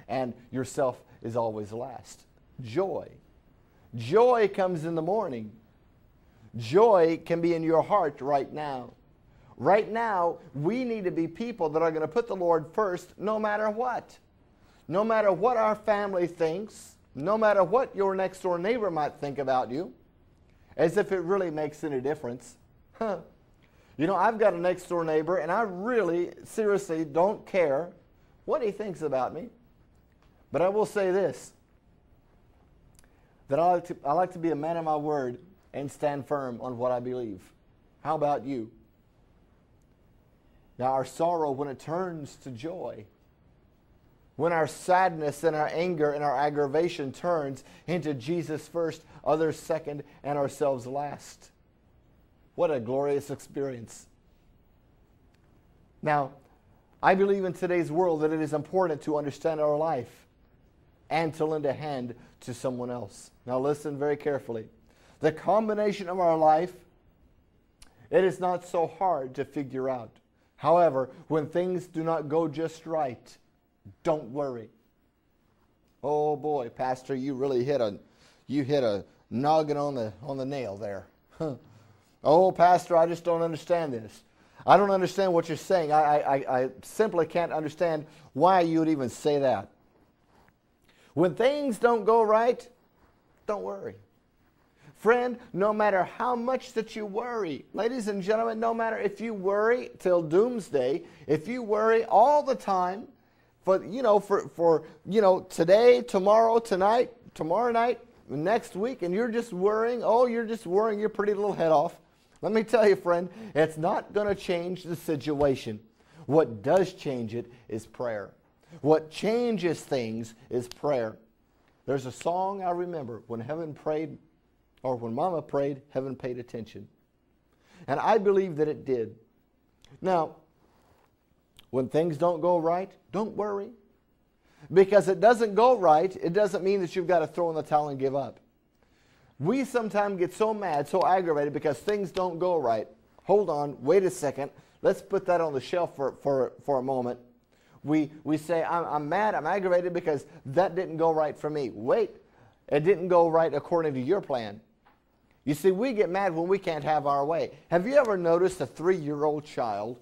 and yourself is always last. Joy. Joy comes in the morning. Joy can be in your heart right now. Right now, we need to be people that are going to put the Lord first no matter what. No matter what our family thinks, no matter what your next door neighbor might think about you, as if it really makes any difference. Huh. You know, I've got a next door neighbor, and I really, seriously don't care what he thinks about me. But I will say this, that I like to be a man of my word and stand firm on what I believe. How about you? Now, our sorrow, when it turns to joy, when our sadness and our anger and our aggravation turns into Jesus first, others second, and ourselves last. What a glorious experience. Now, I believe in today's world that it is important to understand our life and to lend a hand to someone else. Now listen very carefully. The combination of our life, it is not so hard to figure out. However, when things do not go just right, don't worry. Oh boy, Pastor, you really hit a noggin on the nail there. Oh, Pastor, I just don't understand this. I don't understand what you're saying. I simply can't understand why you would even say that. When things don't go right, don't worry. Friend, no matter how much that you worry, ladies and gentlemen, no matter if you worry till doomsday, if you worry all the time, for today, tomorrow, tonight, tomorrow night, next week, and you're just worrying, you're just worrying your pretty little head off. Let me tell you, friend, it's not going to change the situation. What does change it is prayer. What changes things is prayer. There's a song I remember, when heaven prayed, or when Mama prayed, heaven paid attention. And I believe that it did. Now, when things don't go right, don't worry. Because it doesn't go right, it doesn't mean that you've got to throw in the towel and give up. We sometimes get so mad, so aggravated because things don't go right. Hold on, wait a second. Let's put that on the shelf for a moment. We say, I'm mad, I'm aggravated because that didn't go right for me. Wait, it didn't go right according to your plan. You see, we get mad when we can't have our way. Have you ever noticed a 3-year-old child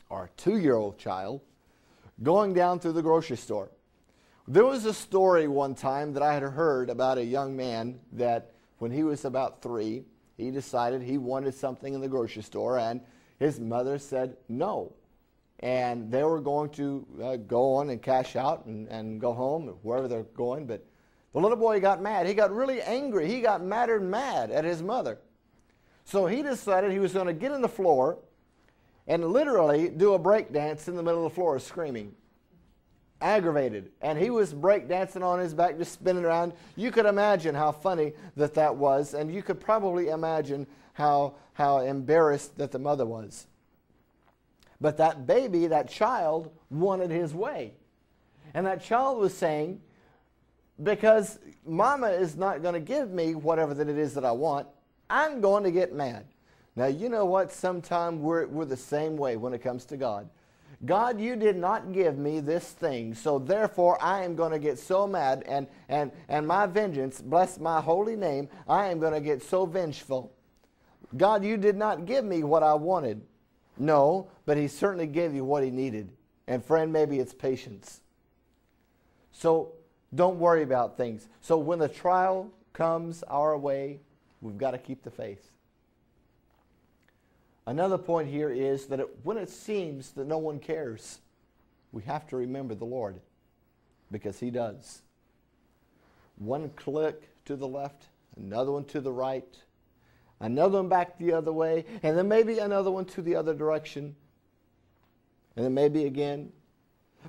or a 2-year-old child going down through the grocery store? There was a story one time that I had heard about a young man that when he was about 3, he decided he wanted something in the grocery store, and his mother said no. And they were going to go on and cash out and go home, wherever they're going. But the little boy got mad. He got really angry. He got madder than mad at his mother. So he decided he was going to get on the floor and literally do a break dance in the middle of the floor screaming. Aggravated. And he was break dancing on his back, just spinning around. You could imagine how funny that was, and you could probably imagine how embarrassed that the mother was. But that baby, that child, wanted his way. And that child was saying, because Mama is not going to give me whatever that it is that I want, I'm going to get mad. Now, you know what? Sometimes we're the same way when it comes to God. God, you did not give me this thing, so therefore I am going to get so mad, and my vengeance, bless my holy name, I am going to get so vengeful. God, you did not give me what I wanted. No, but he certainly gave you what he needed. And friend, maybe it's patience. So don't worry about things. So when the trial comes our way, we've got to keep the faith. Another point here is that when it seems that no one cares, we have to remember the Lord, because he does. One click to the left, another one to the right, another one back the other way, and then maybe another one to the other direction, and then maybe again.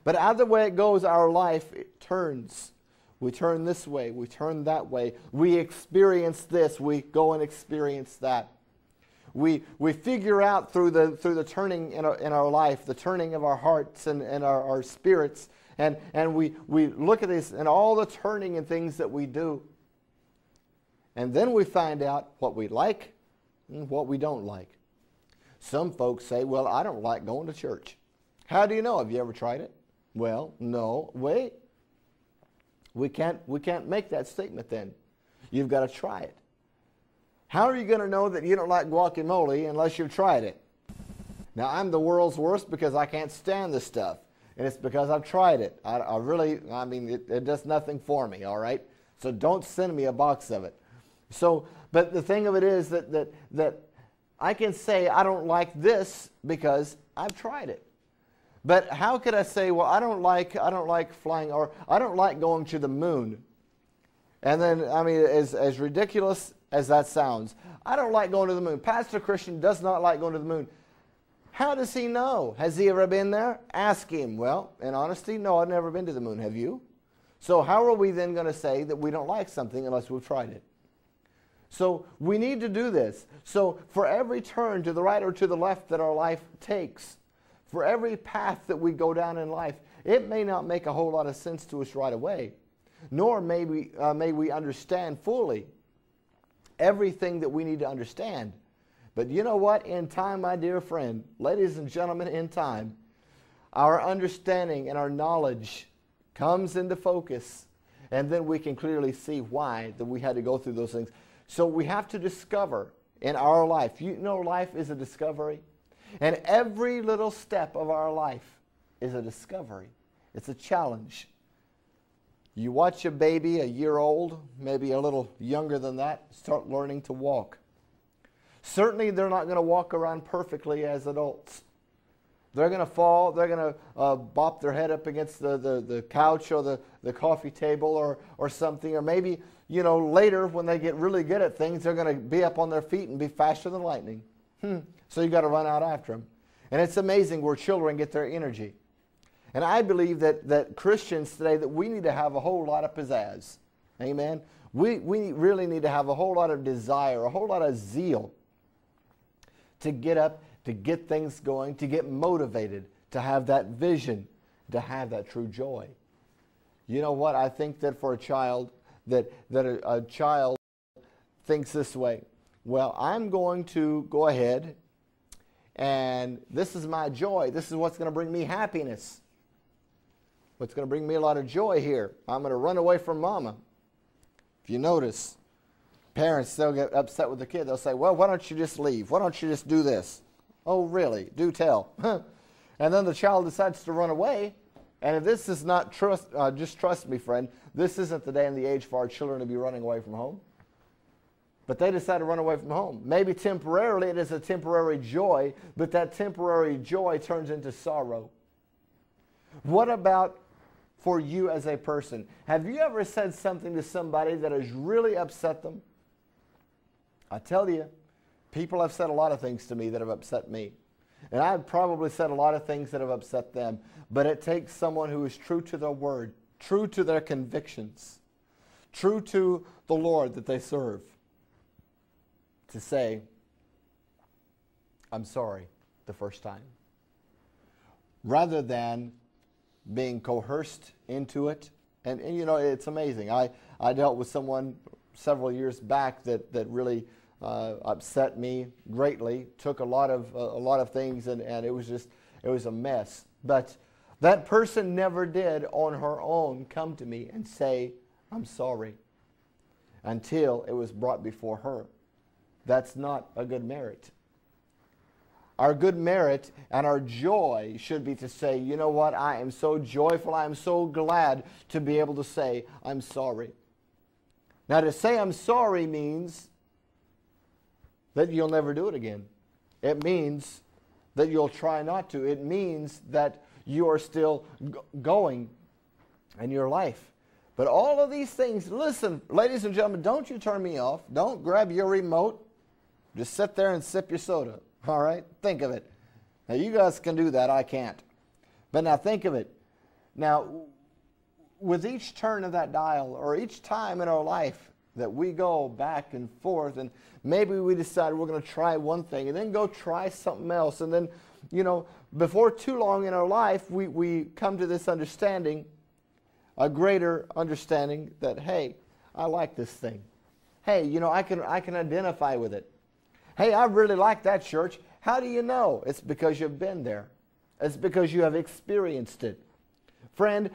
But either way it goes, our life, it turns. We turn this way, we turn that way. We experience this, we go and experience that. We figure out through the turning in our life, the turning of our hearts and our spirits, and we look at this and all the turning and things that we do. And then we find out what we like and what we don't like. Some folks say, well, I don't like going to church. How do you know? Have you ever tried it? Well, no, wait. We can't make that statement then. You've got to try it. How are you going to know that you don't like guacamole unless you've tried it? Now, I'm the world's worst because I can't stand this stuff. And it's because I've tried it. It does nothing for me, all right? So don't send me a box of it. So, but the thing of it is that I can say I don't like this because I've tried it. But how could I say, well, I don't like flying, or I don't like going to the moon? And then, as ridiculous as that sounds, I don't like going to the moon. Pastor Christian does not like going to the moon. How does he know? Has he ever been there? Ask him. Well, in honesty, no, I've never been to the moon. Have you? So how are we then going to say that we don't like something unless we've tried it? So we need to do this. So for every turn to the right or to the left that our life takes, for every path that we go down in life, it may not make a whole lot of sense to us right away, nor may we understand fully everything that we need to understand. But you know what? In time, my dear friend, ladies and gentlemen, in time, our understanding and our knowledge comes into focus, and then we can clearly see why that we had to go through those things. So we have to discover in our life. You know, life is a discovery. And every little step of our life is a discovery. It's a challenge. You watch a baby, a year old, maybe a little younger than that, start learning to walk. Certainly they're not going to walk around perfectly as adults. They're going to fall, they're going to bop their head up against the couch or the coffee table or something. Or maybe, later when they get really good at things, they're going to be up on their feet and be faster than lightning. So you've got to run out after them. And it's amazing where children get their energy. And I believe that Christians today, that we need to have a whole lot of pizzazz. Amen? We really need to have a whole lot of desire, a whole lot of zeal to get up, to get things going, to get motivated, to have that vision, to have that true joy. You know what? I think that for a child, that a child thinks this way. Well, I'm going to go ahead, and this is my joy. This is what's going to bring me happiness. What's going to bring me a lot of joy here. I'm going to run away from mama. If you notice, parents, they'll get upset with the kid. They'll say, well, why don't you just leave? Why don't you just do this? Oh, really? Do tell. And then the child decides to run away. And if this is not trust, just trust me, friend, this isn't the day and the age for our children to be running away from home. But they decide to run away from home. Maybe temporarily it is a temporary joy, but that temporary joy turns into sorrow. What about for you as a person? Have you ever said something to somebody that has really upset them? I tell you, people have said a lot of things to me that have upset me. And I've probably said a lot of things that have upset them. But it takes someone who is true to their word, true to their convictions, true to the Lord that they serve, to say, I'm sorry the first time. Rather than being coerced into it. And it's amazing. I dealt with someone several years back that really upset me greatly, took a lot of things, and it was a mess. But that person never did on her own come to me and say, I'm sorry, until it was brought before her. That's not a good merit. Our good merit and our joy should be to say, you know what, I am so joyful, I am so glad to be able to say, I'm sorry. Now, to say I'm sorry means that you'll never do it again. It means that you'll try not to. It means that you are still going in your life. But all of these things, listen, ladies and gentlemen, don't you turn me off. Don't grab your remote. Just sit there and sip your soda. All right? Think of it. Now, you guys can do that. I can't. But now think of it. Now, with each turn of that dial, or each time in our life that we go back and forth, and maybe we decide we're going to try one thing and then go try something else, and then, before too long in our life, we come to this understanding, a greater understanding that, hey, I like this thing. Hey, I can identify with it. Hey, I really like that church. How do you know? It's because you've been there. It's because you have experienced it. Friend,